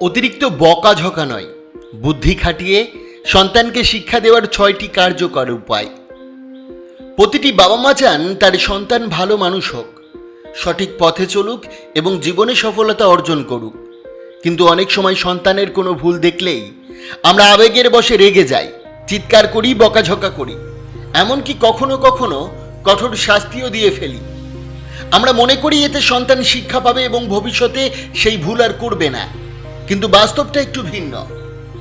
অতিরিক্ত বকাঝকা নয়, বুদ্ধি খাটিয়ে সন্তানকে শিক্ষা দেওয়ার 6টি কার্যকর উপায়। প্রতিটি বাবা মা চান তার সন্তান ভালো মানুষ হোক, সঠিক পথে চলুক এবং জীবনে সফলতা অর্জন করুক। কিন্তু অনেক সময় সন্তানের কোনো ভুল দেখলেই আমরা আবেগের বশে রেগে যাই, চিৎকার করি, বকাঝকা করি, এমনকি কখনো কখনো কঠোর শাস্তিও দিয়ে ফেলি। আমরা মনে করি এতে সন্তান শিক্ষা পাবে এবং ভবিষ্যতে সেই ভুল আর করবে না। কিন্তু বাস্তবটা একটু ভিন্ন।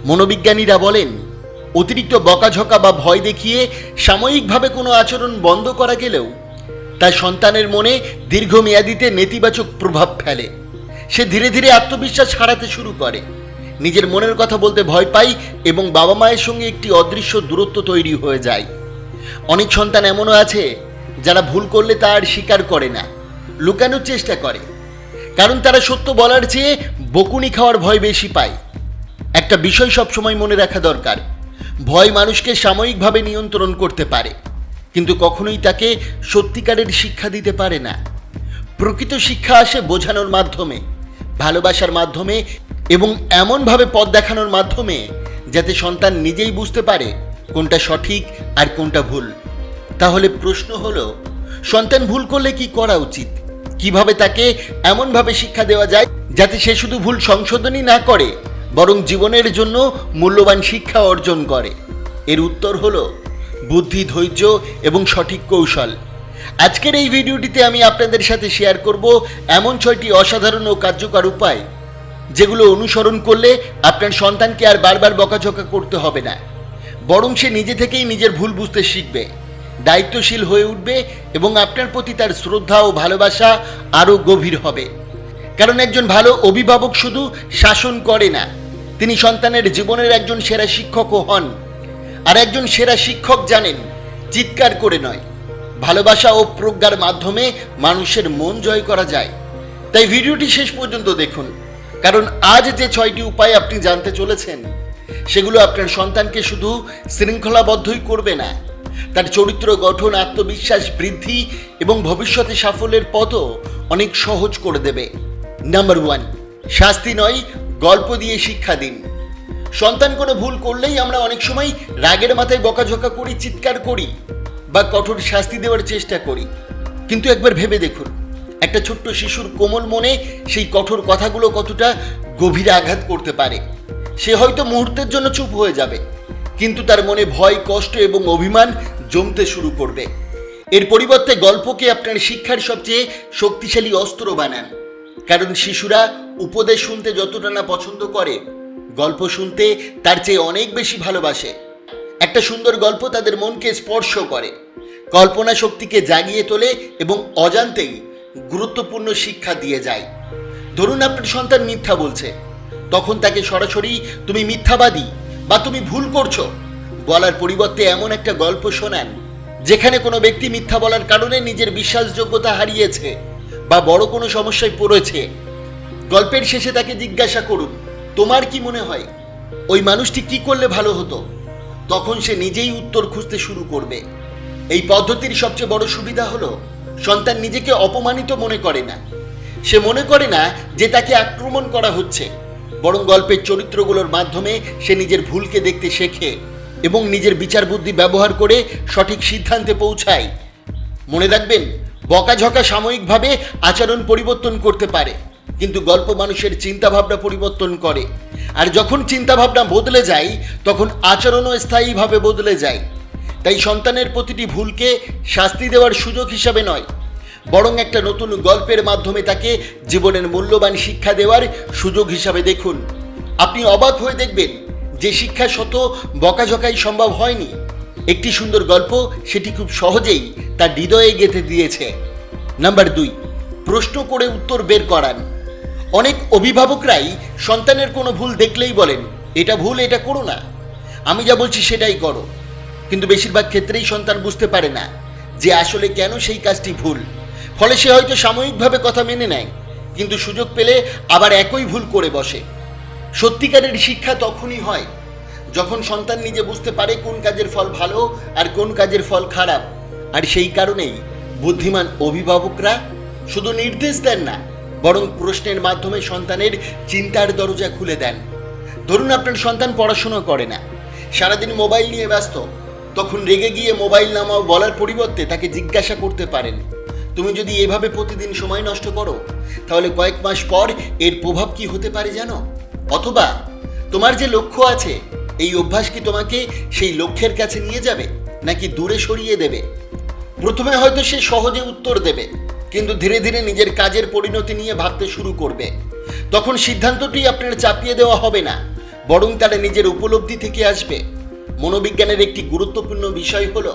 মনোবিজ্ঞানীরা বলেন, অতিরিক্ত বকাঝকা বা ভয় দেখিয়ে সাময়িকভাবে কোনো আচরণ বন্ধ করা গেলেও তা সন্তানের মনে দীর্ঘমেয়াদীতে নেতিবাচক প্রভাব ফেলে। সে ধীরে ধীরে আত্মবিশ্বাস হারাতে শুরু করে, নিজের মনের কথা বলতে ভয় পায় এবং বাবা মায়ের সঙ্গে একটি অদৃশ্য দূরত্ব তৈরি হয়ে যায়। অনেক সন্তান এমনও আছে যারা ভুল করলে তা আর স্বীকার করে না, লুকানোর চেষ্টা করে, কারণ তারা সত্য বলার চেয়ে বকুনি খাওয়ার ভয় বেশি পায়। একটা বিষয় সবসময় মনে রাখা দরকার, ভয় মানুষকে সাময়িকভাবে নিয়ন্ত্রণ করতে পারে, কিন্তু কখনোই তাকে সত্যিকারের শিক্ষা দিতে পারে না। প্রকৃত শিক্ষা আসে বোঝানোর মাধ্যমে, ভালোবাসার মাধ্যমে এবং এমনভাবে পথ দেখানোর মাধ্যমে যাতে সন্তান নিজেই বুঝতে পারে কোনটা সঠিক আর কোনটা ভুল। তাহলে প্রশ্ন হলো, সন্তান ভুল করলে কি করা উচিত? কিভাবে তাকে এমনভাবে শিক্ষা দেওয়া যায় যাতে সে শুধু ভুল সংশোধনই না করে, বরং জীবনের জন্য মূল্যবান শিক্ষা অর্জন করে? এর উত্তর হলো বুদ্ধি, ধৈর্য এবং সঠিক কৌশল। আজকের এই ভিডিওটিতে আমি আপনাদের সাথে শেয়ার করব এমন 6টি অসাধারণ ও কার্যকর উপায়, যেগুলো অনুসরণ করলে আপনার সন্তানকে আর বারবার বকাঝকা করতে হবে না, বরং সে নিজে থেকেই নিজের ভুল বুঝতে শিখবে, দায়িত্বশীল হয়ে উঠবে এবং আপনার প্রতি তার শ্রদ্ধা ও ভালোবাসা আরও গভীর হবে। কারণ একজন ভালো অভিভাবক শুধু শাসন করে না, তিনি সন্তানের জীবনের একজন সেরা শিক্ষকও হন। আর একজন সেরা শিক্ষক জানেন, চিৎকার করে নয়, ভালোবাসা ও প্রজ্ঞার মাধ্যমে মানুষের মন জয় করা যায়। তাই ভিডিওটি শেষ পর্যন্ত দেখুন, কারণ আজ যে 6টি উপায় আপনি জানতে চলেছেন সেগুলো আপনার সন্তানকে শুধু শৃঙ্খলাবদ্ধই করবে না, তার চরিত্র গঠন, আত্মবিশ্বাস বৃদ্ধি এবং ভবিষ্যতে সাফল্যের পথও অনেক সহজ করে দেবে। নাম্বার 1, শাস্তি নয়, গল্প দিয়ে শিক্ষা দিন। সন্তান কোনো ভুল করলেই আমরা অনেক সময় রাগের মাথায় বকাঝকা করি, চিৎকার করি বা কঠোর শাস্তি দেওয়ার চেষ্টা করি। কিন্তু একবার ভেবে দেখুন, একটা ছোট্ট শিশুর কোমল মনে সেই কঠোর কথাগুলো কতটা গভীরে আঘাত করতে পারে। সে হয়তো মুহূর্তের জন্য চুপ হয়ে যাবে, কিন্তু তার মনে ভয়, কষ্ট এবং অভিমান জমতে শুরু করবে। এর পরিবর্তে গল্পকে আপনার শিক্ষার সবচেয়ে শক্তিশালী অস্ত্র বানান। কারণ শিশুরা উপদেশ শুনতে যতটা না পছন্দ করে, গল্প শুনতে তার চেয়ে অনেক বেশি ভালোবাসে। একটা সুন্দর গল্প তাদের মনকে স্পর্শ করে, কল্পনা শক্তিকে জাগিয়ে তোলে এবং অজান্তেই গুরুত্বপূর্ণ শিক্ষা দিয়ে যায়। ধরুন আপনার সন্তান মিথ্যা বলছে, তখন তাকে সরাসরি তুমি মিথ্যাবাদী বা তুমি ভুল করছো বলার পরিবর্তে এমন একটা গল্প শোনান যেখানে কোনো ব্যক্তি মিথ্যা বলার কারণে নিজের বিশ্বাসযোগ্যতা হারিয়েছে বা বড় কোনো সমস্যায় পড়েছে। গল্পের শেষে তাকে জিজ্ঞাসা করুন, তোমার কি মনে হয় ওই মানুষটি কি করলে ভালো হতো? তখন সে নিজেই উত্তর খুঁজতে শুরু করবে। এই পদ্ধতির সবচেয়ে বড় সুবিধা হলো, সন্তান নিজেকে অপমানিত মনে করে না। সে মনে করে না যে তাকে আক্রমণ করা হচ্ছে, বরং গল্পের চরিত্রগুলোর মাধ্যমে সে নিজের ভুলকে দেখতে শেখে এবং নিজের বিচার বুদ্ধি ব্যবহার করে সঠিক সিদ্ধান্তে পৌঁছায়। মনে রাখবেন, বকাঝকা সাময়িকভাবে আচরণ পরিবর্তন করতে পারে, কিন্তু গল্প মানুষের চিন্তাভাবনা পরিবর্তন করে। আর যখন চিন্তাভাবনা বদলে যায়, তখন আচরণও স্থায়ীভাবে বদলে যায়। তাই সন্তানের প্রতিটি ভুলকে শাস্তি দেওয়ার সুযোগ হিসাবে নয়, বরং একটা নতুন গল্পের মাধ্যমে তাকে জীবনের মূল্যবান শিক্ষা দেওয়ার সুযোগ হিসাবে দেখুন। আপনি অবাক হয়ে দেখবেন যে শিক্ষা শত বকাঝকাই সম্ভব হয়নি, একটি সুন্দর গল্প সেটি খুব সহজেই তার হৃদয়ে গেঁথে দিয়েছে। নাম্বার 2, প্রশ্ন করে উত্তর বের করান। অনেক অভিভাবকরাই সন্তানের কোনো ভুল দেখলেই বলেন, এটা ভুল, এটা করো না, আমি যা বলছি সেটাই করো। কিন্তু বেশিরভাগ ক্ষেত্রেই সন্তান বুঝতে পারে না যে আসলে কেন সেই কাজটি ভুল। ফলে সে হয়তো সাময়িকভাবে কথা মেনে নেয়, কিন্তু সুযোগ পেলে আবার একই ভুল করে বসে। সত্যিকারের শিক্ষা তখনই হয় যখন সন্তান নিজে বুঝতে পারে কোন কাজের ফল ভালো আর কোন কাজের ফল খারাপ। আর সেই কারণেই বুদ্ধিমান অভিভাবকরা শুধু নির্দেশ দেন না, বরং প্রশ্নের মাধ্যমে সন্তানের চিন্তার দরজা খুলে দেন। ধরুন আপনার সন্তান পড়াশোনা করে না, সারাদিন মোবাইল নিয়ে ব্যস্ত, তখন রেগে গিয়ে মোবাইল নামাও বলার পরিবর্তে তাকে জিজ্ঞাসা করতে পারেন, তুমি যদি এভাবে প্রতিদিন সময় নষ্ট করো তাহলে কয়েক মাস পর এর প্রভাব কি হতে পারে জানো? অথবা তোমার যে লক্ষ্য আছে এই অভ্যাস কি তোমাকে সেই লক্ষ্যের কাছে নিয়ে যাবে নাকি দূরে সরিয়ে দেবে? প্রথমে হয়তো সে সহজে উত্তর দেবে, কিন্তু ধীরে ধীরে নিজের কাজের পরিণতি নিয়ে ভাবতে শুরু করবে। তখন সিদ্ধান্তটি আপনার চাপিয়ে দেওয়া হবে না, বরং তারা নিজের উপলব্ধি থেকে আসবে। মনোবিজ্ঞানের একটি গুরুত্বপূর্ণ বিষয় হলো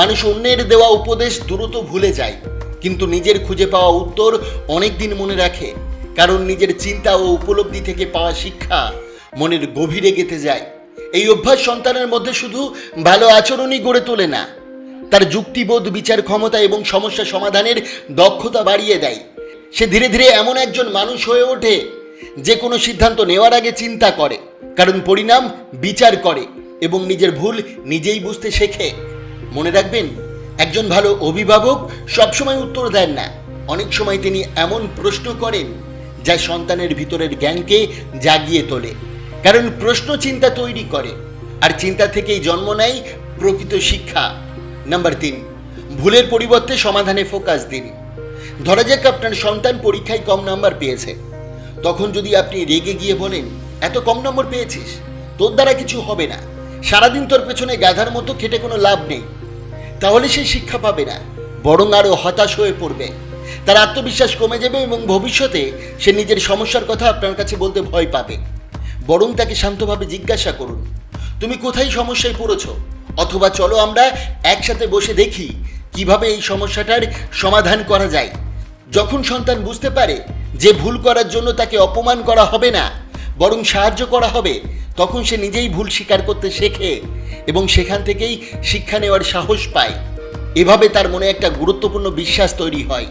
মানুষ অন্যের দেওয়া উপদেশ দ্রুত ভুলে যায়, কিন্তু নিজের খুঁজে পাওয়া উত্তর অনেক দিন মনে রাখে। কারণ নিজের চিন্তা ও উপলব্ধি থেকে পাওয়া শিক্ষা মনের গভীরে গেঁথে যায়। এই অভ্যাস সন্তানের মধ্যে শুধু ভালো আচরণই গড়ে তোলে না, তার যুক্তিবোধ, বিচার ক্ষমতা এবং সমস্যা সমাধানের দক্ষতা বাড়িয়ে দেয়। সে ধীরে ধীরে এমন একজন মানুষ হয়ে ওঠে যে কোনো সিদ্ধান্ত নেওয়ার আগে চিন্তা করে, কারণ পরিণাম বিচার করে এবং নিজের ভুল নিজেই বুঝতে শেখে। মনে রাখবেন, একজন ভালো অভিভাবক সবসময় উত্তর দেন না, অনেক সময় তিনি এমন প্রশ্ন করেন যা সন্তানের ভিতরের জ্ঞানকে জাগিয়ে তোলে। কারণ প্রশ্ন চিন্তা তৈরি করে, আর চিন্তা থেকেই জন্ম নেয় প্রকৃত শিক্ষা। নাম্বার 3, ভুলের পরিবর্তে সমাধানে ফোকাস দিন। ধরা যাক আপনার সন্তান পরীক্ষায় কম নাম্বার পেয়েছে, তখন যদি আপনি রেগে গিয়ে বলেন, এত কম নম্বর পেয়েছিস, তোর দ্বারা কিছু হবে না, সারাদিন তোর পেছনে গাধার মতো খেটে কোনো লাভ নেই, তাহলে সে শিক্ষা পাবে না, বরং আরও হতাশ হয়ে পড়বে। তার আত্মবিশ্বাস কমে যাবে এবং ভবিষ্যতে সে নিজের সমস্যার কথা আপনার কাছে বলতে ভয় পাবে। বরং তাকে শান্তভাবে জিজ্ঞাসা করুন, তুমি কোথায় সমস্যায় পড়েছ? অথবা চলো আমরা একসাথে বসে দেখি কিভাবে এই সমস্যাটার সমাধান করা যায়। যখন সন্তান বুঝতে পারে যে ভুল করার জন্য তাকে অপমান করা হবে না, বরং সাহায্য করা হবে, তখন সে নিজেই ভুল স্বীকার করতে শেখে এবং সেখান থেকেই শিক্ষা নেওয়ার সাহস পায়। এভাবে তার মনে একটা গুরুত্বপূর্ণ বিশ্বাস তৈরি হয়,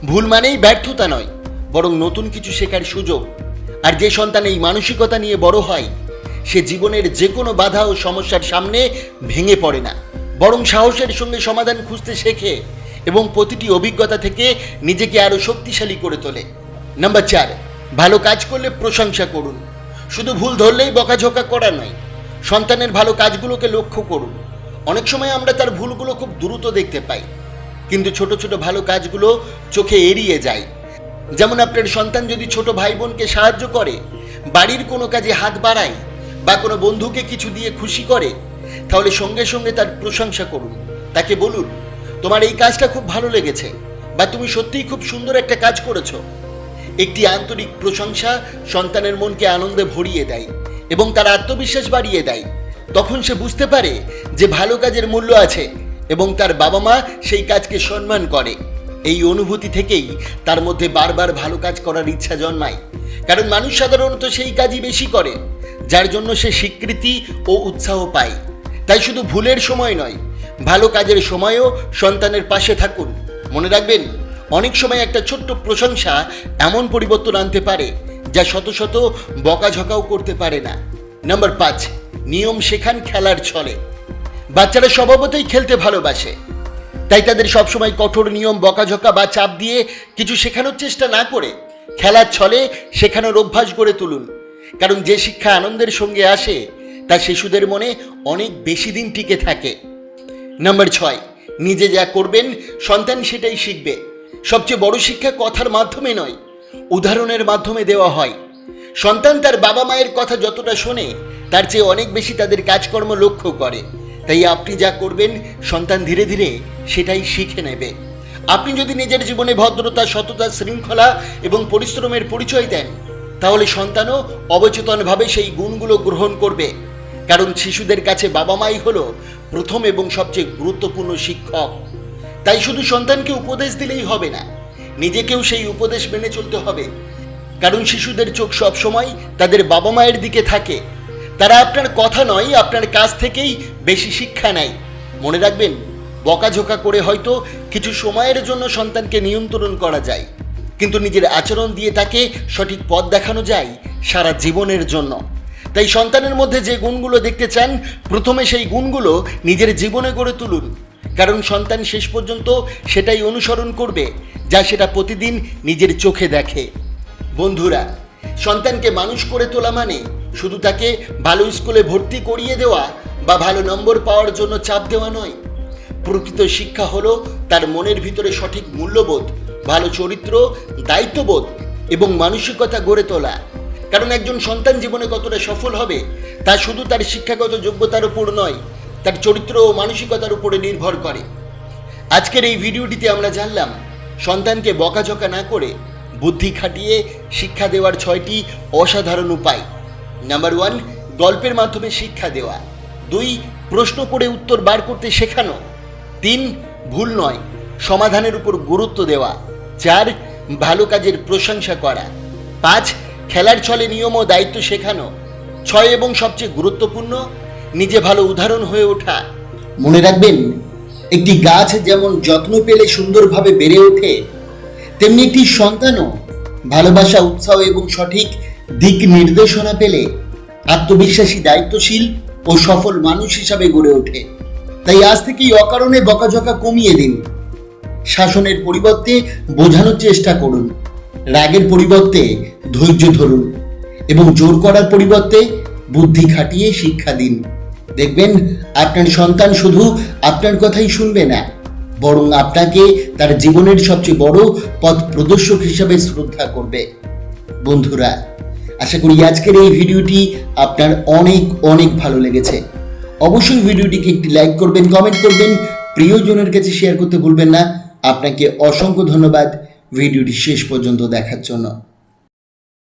ভুল মানেই ব্যর্থতা নয়, বরং নতুন কিছু শেখার সুযোগ। আর যে সন্তান এই মানসিকতা নিয়ে বড় হয়, সে জীবনের যে কোনো বাধা ও সমস্যার সামনে ভেঙে পড়ে না, বরং সাহসের সঙ্গে সমাধান খুঁজতে শেখে এবং প্রতিটি অভিজ্ঞতা থেকে নিজেকে আরও শক্তিশালী করে তোলে। নাম্বার 4, ভালো কাজ করলে প্রশংসা করুন। শুধু ভুল ধরলেই বকাঝকা করা নয়, সন্তানের ভালো কাজগুলোকে লক্ষ্য করুন। অনেক সময় আমরা তার ভুলগুলো খুব দ্রুত দেখতে পাই, কিন্তু ছোট ছোট ভালো কাজগুলো চোখে এড়িয়ে যায়। যেমন আপনার সন্তান যদি ছোট ভাই বোনকে সাহায্য করে, বাড়ির কোনো কাজে হাত বাড়ায় বা কোনো বন্ধুকে কিছু দিয়ে খুশি করে, তাহলে সঙ্গে সঙ্গে তার প্রশংসা করুন। তাকে বলুন, তোমার এই কাজটা খুব ভালো লেগেছে, বা তুমি সত্যিই খুব সুন্দর একটা কাজ করেছো। একটি আন্তরিক প্রশংসা সন্তানের মনকে আনন্দে ভরিয়ে দেয় এবং তার আত্মবিশ্বাস বাড়িয়ে দেয়। তখন সে বুঝতে পারে যে ভালো কাজের মূল্য আছে এবং তার বাবা মা সেই কাজকে সম্মান করে। এই অনুভূতি থেকেই তার মধ্যে বারবার ভালো কাজ করার ইচ্ছা জন্মায়, কারণ মানুষ সাধারণত সেই কাজই বেশি করে যার জন্য সে স্বীকৃতি ও উৎসাহ পায়। তাই শুধু ভুলের সময় নয়, ভালো কাজের সময়ও সন্তানের পাশে থাকুন। মনে রাখবেন, অনেক সময় একটা ছোট্ট প্রশংসা এমন পরিবর্তন আনতে পারে যা শত শত বকাঝকাও করতে পারে না। নাম্বার 5, নিয়ম শেখান খেলার ছলে। বাচ্চারা স্বভাবতই খেলতে ভালোবাসে, তাই তাদের সবসময় কঠোর নিয়ম, বকাঝকা বা চাপ দিয়ে কিছু শেখানোর চেষ্টা না করে খেলার ছলে শেখানোর অভ্যাস গড়ে তুলুন। কারণ যে শিক্ষা আনন্দের সঙ্গে আসে তা শিশুদের মনে অনেক বেশি দিন টিকে থাকে। নাম্বার 6, নিজে যা করবেন সন্তান সেটাই শিখবে। সবচেয়ে বড় শিক্ষা কথার মাধ্যমে নয়, উদাহরণের মাধ্যমে দেওয়া হয়। সন্তান তার বাবা মায়ের কথা যতটা শোনে তার চেয়ে অনেক বেশি তাদের কাজকর্ম লক্ষ্য করে। তাই আপনি যা করবেন সন্তান ধীরে ধীরে সেটাই শিখে নেবে। আপনি যদি নিজের জীবনে ভদ্রতা, সততা, শৃঙ্খলা এবং পরিশ্রমের পরিচয় দেন, তাহলে সন্তানও অবচেতনভাবে সেই গুণগুলো গ্রহণ করবে। কারণ শিশুদের কাছে বাবা মাই হলো প্রথম এবং সবচেয়ে গুরুত্বপূর্ণ শিক্ষক। তাই শুধু সন্তানকে উপদেশ দিলেই হবে না, নিজেকেও সেই উপদেশ মেনে চলতে হবে। কারণ শিশুদের চোখ সব সময় তাদের বাবা মায়ের দিকে থাকে। তারা আপনার কথা নয়, আপনার কাছ থেকেই বেশি শিক্ষা নেয়। মনে রাখবেন, বকাঝোকা করে হয়তো কিছু সময়ের জন্য সন্তানকে নিয়ন্ত্রণ করা যায়, কিন্তু নিজের আচরণ দিয়ে তাকে সঠিক পথ দেখানো যায় সারা জীবনের জন্য। তাই সন্তানের মধ্যে যে গুণগুলো দেখতে চান, প্রথমে সেই গুণগুলো নিজের জীবনে গড়ে তুলুন। কারণ সন্তান শেষ পর্যন্ত সেটাই অনুসরণ করবে যা সেটা প্রতিদিন নিজের চোখে দেখে। বন্ধুরা, সন্তানকে মানুষ করে তোলা মানে শুধু তাকে ভালো স্কুলে ভর্তি করিয়ে দেওয়া বা ভালো নম্বর পাওয়ার জন্য চাপ দেওয়া নয়। প্রকৃত শিক্ষা হলো তার মনের ভিতরে সঠিক মূল্যবোধ, ভালো চরিত্র, দায়িত্ববোধ এবং মানসিকতা গড়ে তোলা। কারণ একজন সন্তান জীবনে কতটা সফল হবে তা শুধু তার শিক্ষাগত যোগ্যতার উপর নয়, তার চরিত্র ও মানসিকতার উপরে নির্ভর করে। আজকের এই ভিডিওটিতে আমরা জানলাম সন্তানকে বকাঝকা না করে বুদ্ধি খাটিয়ে শিক্ষা দেওয়ার 6টি অসাধারণ উপায়। নাম্বার 1, গল্পের মাধ্যমে শিক্ষা দেওয়া। 2, প্রশ্ন করে উত্তর বার করতে শেখানো। 3, ভুল নয় সমাধানের উপর গুরুত্ব দেওয়া। 4, ভালো কাজের প্রশংসা করা। 5, খেলার ছলে নিয়ম ও দায়িত্ব শেখানো। 6 এবং সবচেয়ে গুরুত্বপূর্ণ, নিজে ভালো উদাহরণ হয়ে ওঠা। মনে রাখবেন, একটি গাছ যেমন যত্ন পেলে সুন্দরভাবে বেড়ে ওঠে, তেমনি একটি সন্তানও ভালোবাসা, উৎসাহ এবং সঠিক দিক নির্দেশনা পেলে আত্মবিশ্বাসী, দায়িত্বশীল ও সফল মানুষ হিসাবে গড়ে ওঠে। তাই আজ থেকেই অকারণে বকাঝকা কমিয়ে দিন। শাসনের পরিবর্তে বোঝানোর চেষ্টা করুন, রাগের পরিবর্তে ধৈর্য ধরুন এবং জোর করার পরিবর্তে বুদ্ধি খাটিয়ে শিক্ষা দিন। দেখবেন আপনার সন্তান শুধু আপনার কথাই শুনবে না, বরং আপনাকে তার জীবনের সবচেয়ে বড় পথ প্রদর্শক হিসাবে শ্রদ্ধা করবে। বন্ধুরা, আশা করি আজকের এই ভিডিওটি আপনার অনেক অনেক ভালো লেগেছে। অবশ্যই ভিডিওটিকে একটি লাইক করবেন, কমেন্ট করবেন, প্রিয়জনের কাছে শেয়ার করতে ভুলবেন না। আপনাকে অসংখ্য ধন্যবাদ ভিডিওটি শেষ পর্যন্ত দেখার জন্য।